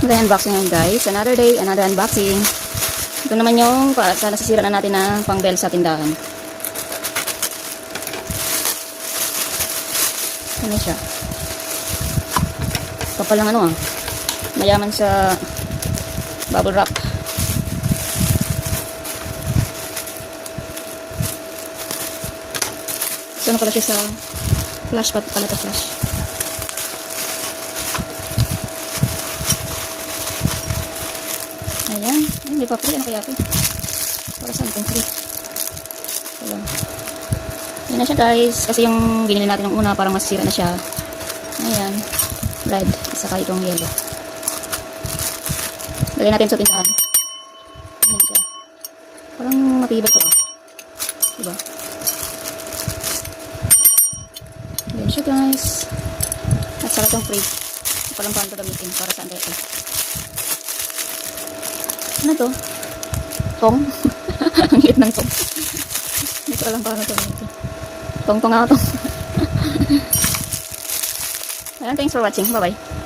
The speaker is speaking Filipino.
Another unboxing ngayon guys. Another day, another unboxing. Ito naman yung sa nasisira na natin na pang bell sa tindahan. Ano siya? Kapal lang ano ah. Mayaman sa bubble wrap. So ano pala siya sa flash pala ito flash. Ayan. Ay, may papel. Ano kaya ito? Para something free. Ito lang. Ayan na siya guys. Kasi yung binili natin ng una parang masira na siya. Ayan. Red. Saka itong yellow. Lagyan natin sa tindahan. Ayan siya. Parang matibay ito ah. Diba? Ayan siya guys. At saka itong free. Ito palang paano ito gamitin. Para saan tayo ito. Ano to? Tong? Ang hit ng tong. Hindi ko alam paano ito gamitin. Tong-tong ako tong. Ayan, thanks for watching. Bye-bye.